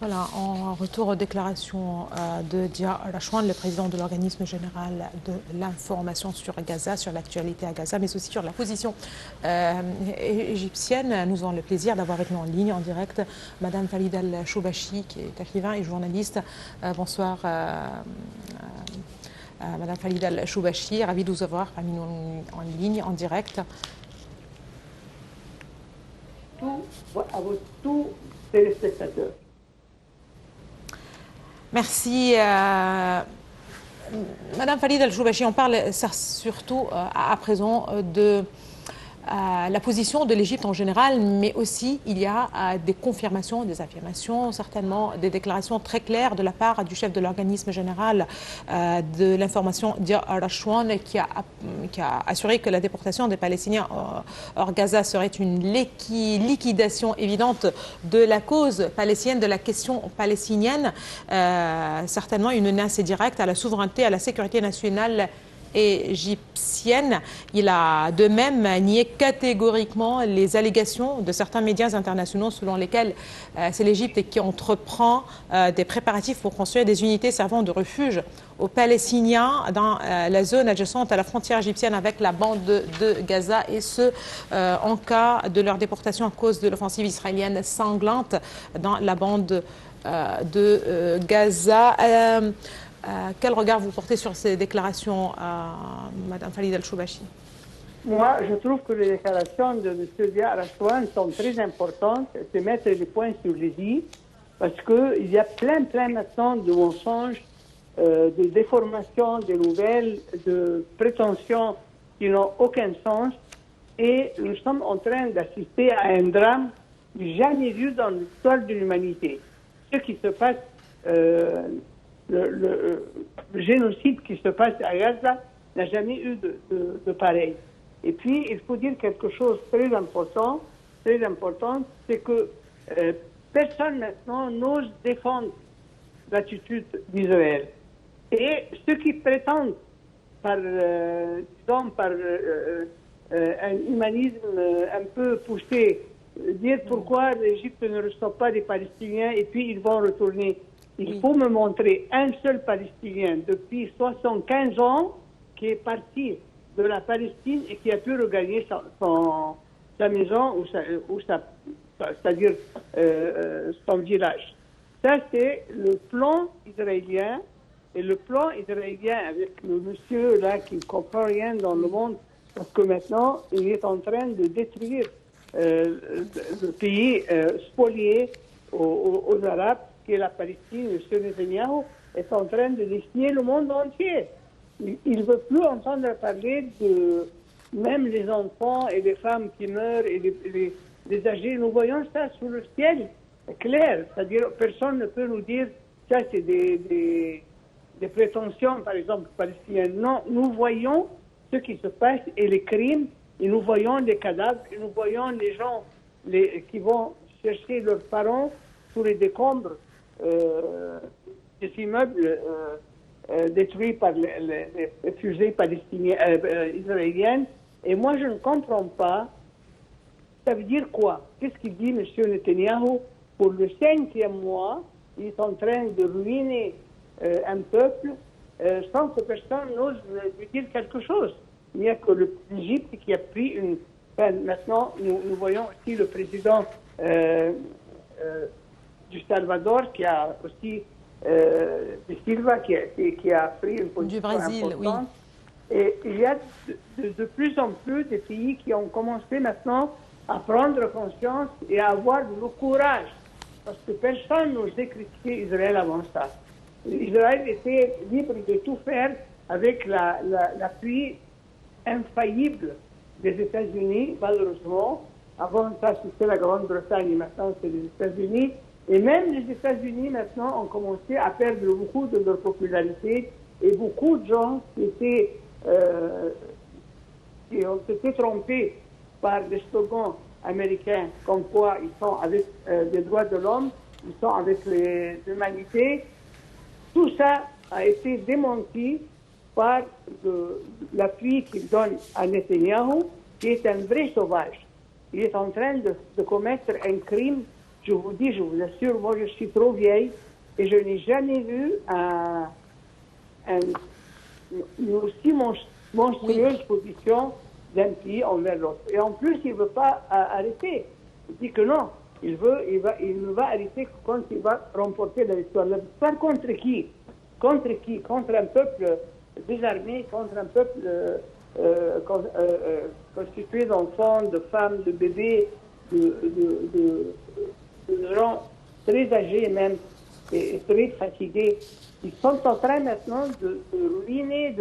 Voilà, en retour aux déclarations de Dia Rachouane, le président de l'organisme général de l'information sur Gaza, sur l'actualité à Gaza, mais aussi sur la position égyptienne, nous avons le plaisir d'avoir avec nous en ligne, en direct, Madame Falid Al-Choubachi, qui est écrivain et journaliste. Bonsoir, Madame Falid Al-Choubachi, ravie de vous avoir parmi nous en ligne, en direct. À vos tous téléspectateurs. Merci. Madame Falid Al-Choubachi, on parle surtout à présent de la position de l'Égypte en général, mais aussi il y a des confirmations, des affirmations, certainement des déclarations très claires de la part du chef de l'organisme général de l'information, Dia Rachouane, qui a assuré que la déportation des Palestiniens hors Gaza serait une liquidation évidente de la cause palestinienne, de la question palestinienne, certainement une menace directe à la souveraineté, à la sécurité nationale égyptienne. Il a de même nié catégoriquement les allégations de certains médias internationaux selon lesquels c'est l'Égypte qui entreprend des préparatifs pour construire des unités servant de refuge aux Palestiniens dans la zone adjacente à la frontière égyptienne avec la bande de Gaza, et ce en cas de leur déportation à cause de l'offensive israélienne sanglante dans la bande de Gaza. Quel regard vous portez sur ces déclarations, Madame Falid Al-Choubachi? Moi, je trouve que les déclarations de M. Dia Rachouane sont très importantes. C'est mettre les points sur les i, parce qu'il y a plein maintenant de mensonges, de déformations, de nouvelles, de prétentions qui n'ont aucun sens. Et nous sommes en train d'assister à un drame jamais vu dans l'histoire de l'humanité. Ce qui se passe, le génocide qui se passe à Gaza n'a jamais eu de pareil. Et puis, il faut dire quelque chose de très important, c'est que personne maintenant n'ose défendre l'attitude d'Israël. Et ceux qui prétendent par un humanisme un peu poussé, dire pourquoi l'Égypte ne reçoit pas des Palestiniens et puis ils vont retourner. Il faut me montrer un seul Palestinien depuis 75 ans qui est parti de la Palestine et qui a pu regagner sa maison c'est-à-dire son village. Ça, c'est le plan israélien. Et le plan israélien avec le monsieur là qui ne comprend rien dans le monde, parce que maintenant, il est en train de détruire le pays spolié aux Arabes, qui est la Palestine. M. Netanyahu est en train de défier le monde entier. Il ne veut plus entendre parler de même les enfants et les femmes qui meurent et les âgés. Nous voyons ça sous le ciel clair. C'est-à-dire personne ne peut nous dire ça c'est des prétentions, par exemple, palestiniennes. Non, nous voyons ce qui se passe et les crimes, et nous voyons les cadavres, et nous voyons les gens qui vont chercher leurs parents sous les décombres des immeubles détruits par les fusées israéliennes. Et moi, je ne comprends pas. Ça veut dire quoi? Qu'est-ce qu'il dit M. Netanyahu? Pour le 5e mois, il est en train de ruiner un peuple sans que personne n'ose lui dire quelque chose. Il n'y a que l'Égypte qui a pris une... Enfin, maintenant, nous voyons aussi le président du Salvador qui a aussi... de Silva qui a pris une position du Brésil, importante. Oui. Et il y a de plus en plus de pays qui ont commencé maintenant à prendre conscience et à avoir le courage. Parce que personne n'osait critiquer Israël avant ça. Israël était libre de tout faire avec l'appui infaillible des États-Unis, malheureusement. Avant ça, c'était la Grande-Bretagne, maintenant c'est les États-Unis. Et même les États-Unis, maintenant, ont commencé à perdre beaucoup de leur popularité. Et beaucoup de gens qui ont été trompés par des slogans américains, comme quoi ils sont avec les droits de l'homme, ils sont avec l'humanité. Tout ça a été démenti par l'appui qu'il donne à Netanyahu, qui est un vrai sauvage. Il est en train de commettre un crime Je vous dis, je vous assure, moi je suis trop vieille et je n'ai jamais vu une aussi monstrueuse position d'un pays envers l'autre. Et en plus, il ne veut pas arrêter. Il dit que non, il ne va arrêter que quand il va remporter la victoire. La victoire contre qui? Contre qui? Contre un peuple désarmé, contre un peuple constitué d'enfants, de femmes, de bébés, de gens très âgés même, et très fatigués. Ils sont en train maintenant de ruiner.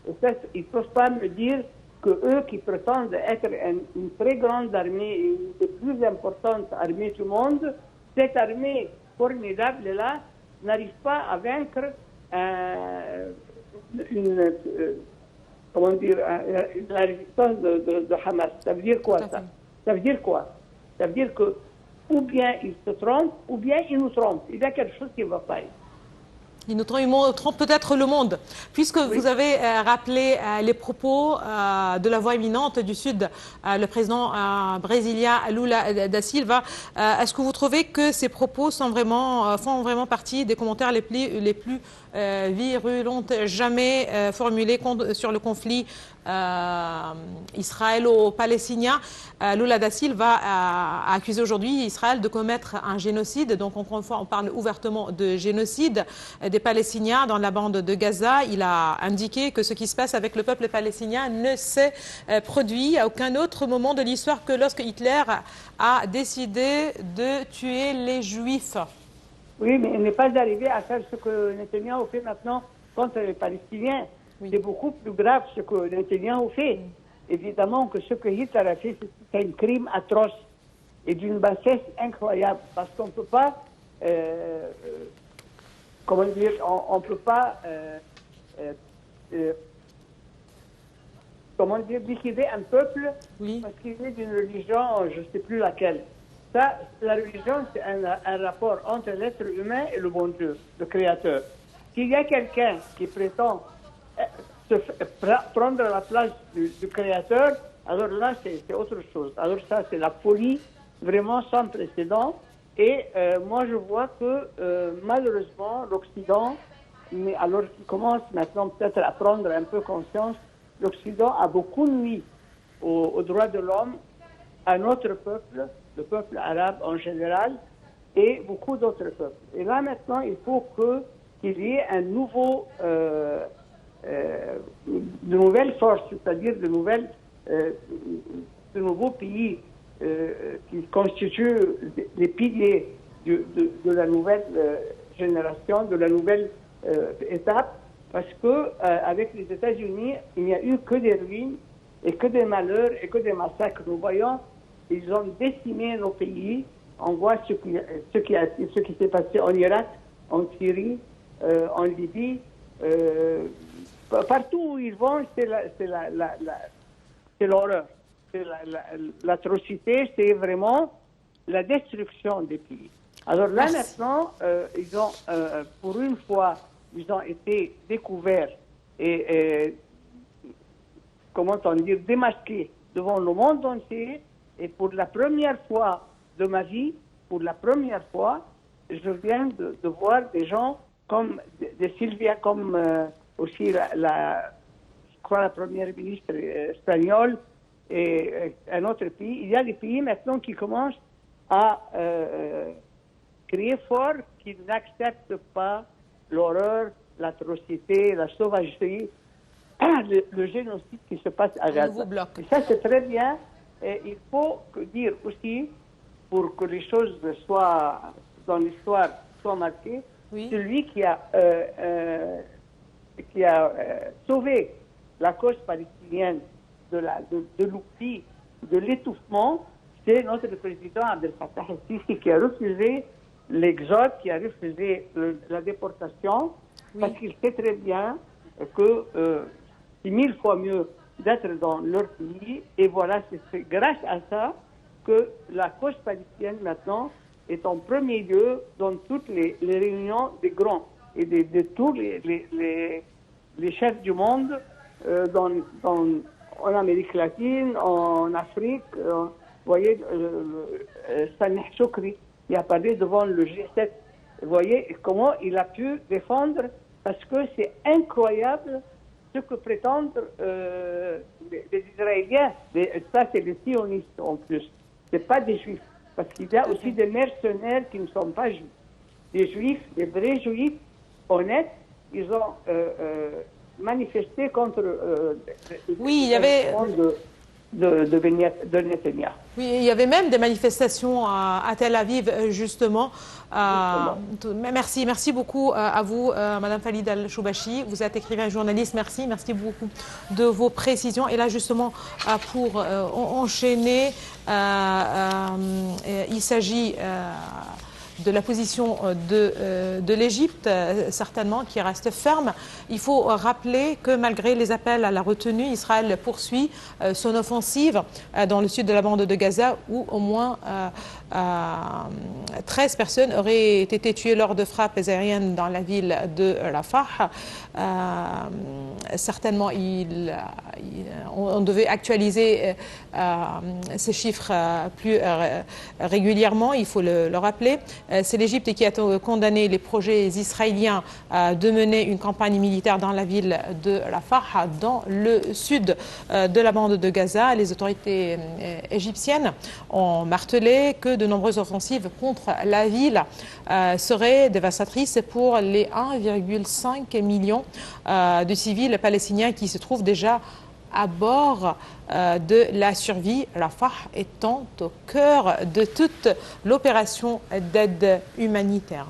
Et ça, ils ne peuvent pas me dire que eux qui prétendent être une très grande armée, une des plus importantes armées du monde, cette armée formidable-là n'arrive pas à vaincre la résistance de Hamas. Ça veut dire quoi ça? Ça veut dire quoi? Ça veut dire que ou bien ils se trompent, ou bien ils nous trompent. Il y a quelque chose qui ne va pas. Il nous trompe peut-être le monde. Puisque vous avez rappelé les propos de la voix éminente du Sud, le président brésilien Lula da Silva, est-ce que vous trouvez que ces propos font vraiment partie des commentaires les plus virulents jamais formulés sur le conflit israélo-palestinien? Lula da Silva a accusé aujourd'hui Israël de commettre un génocide. Donc encore une fois, on parle ouvertement de génocide des Palestiniens dans la bande de Gaza. Il a indiqué que ce qui se passe avec le peuple palestinien ne s'est produit à aucun autre moment de l'histoire que lorsque Hitler a décidé de tuer les Juifs. Oui, mais il n'est pas arrivé à faire ce que Netanyahou fait maintenant contre les Palestiniens. Oui. C'est beaucoup plus grave ce que Netanyahou fait. Évidemment que ce que Hitler a fait, c'est un crime atroce et d'une bassesse incroyable. Parce qu'on ne peut pas, on peut pas, liquider un peuple parce qu'il est d'une religion, je ne sais plus laquelle. Ça, la religion, c'est un rapport entre l'être humain et le bon Dieu, le Créateur. S'il y a quelqu'un qui prétend prendre la place du Créateur, alors là, c'est autre chose. Alors ça, c'est la folie vraiment sans précédent. Et moi, je vois que malheureusement, l'Occident, mais alors qu'il commence maintenant peut-être à prendre un peu conscience, l'Occident a beaucoup nui aux droits de l'homme, à notre peuple, le peuple arabe en général, et beaucoup d'autres peuples. Et là, maintenant, il faut qu'il y ait un nouveau... de nouvelles forces, c'est-à-dire de nouveaux pays qui constituent les piliers de la nouvelle génération, de la nouvelle étape, parce que avec les États-Unis, il n'y a eu que des ruines et que des malheurs et que des massacres. Nous voyons, ils ont décimé nos pays. On voit ce qui s'est passé en Irak, en Syrie, en Libye. Partout où ils vont, c'est l'horreur. C'est l'atrocité, c'est vraiment la destruction des pays. Alors là, maintenant, ils ont, pour une fois, ils ont été découverts et comment on dit, démasqués devant le monde entier. Et pour la première fois de ma vie, pour la première fois, je viens de voir des gens comme de Sylvia, comme aussi je crois la première ministre espagnole et un autre pays. Il y a des pays maintenant qui commencent à crier fort qu'ils n'acceptent pas l'horreur, l'atrocité, la sauvagerie, le génocide qui se passe à Gaza. Et ça, c'est très bien. Et il faut dire aussi, pour que les choses soient dans l'histoire soient marquées, celui qui a sauvé la cause palestinienne de l'oubli, de l'étouffement, c'est notre président Abdel Fattah el-Sisi qui a refusé l'exode, qui a refusé la déportation, parce qu'il sait très bien que c'est 1000 fois mieux d'être dans leur pays. Et voilà, c'est grâce à ça que la cause palestinienne maintenant est en premier lieu dans toutes les réunions des grands et de tous les chefs du monde en Amérique latine, en Afrique, voyez, Sanih Choukri, il a parlé devant le G7. Vous voyez comment il a pu défendre, parce que c'est incroyable ce que prétendent les Israéliens. Ça, c'est les sionistes en plus. Ce n'est pas des juifs. Parce qu'il y a aussi des mercenaires qui ne sont pas juifs. Des juifs, des vrais juifs, honnêtes, ils ont manifesté contre oui, il y avait de Netanyahu. Oui, il y avait même des manifestations à Tel Aviv, justement. Merci beaucoup à vous, Madame Falid Al-Choubachi. Vous êtes écrivain et journaliste. Merci beaucoup de vos précisions. Et là, justement, pour enchaîner, il s'agit de la position de l'Égypte, certainement, qui reste ferme. Il faut rappeler que malgré les appels à la retenue, Israël poursuit son offensive dans le sud de la bande de Gaza, où au moins 13 personnes auraient été tuées lors de frappes aériennes dans la ville de Rafah. Certainement, on devait actualiser ces chiffres plus régulièrement, il faut le rappeler. C'est l'Égypte qui a condamné les projets israéliens de mener une campagne militaire dans la ville de Rafah, dans le sud de la bande de Gaza. Les autorités égyptiennes ont martelé que de nombreuses offensives contre la ville seraient dévastatrices pour les 1,5 million de civils palestiniens qui se trouvent déjà à bord de la survie, Rafah étant au cœur de toute l'opération d'aide humanitaire.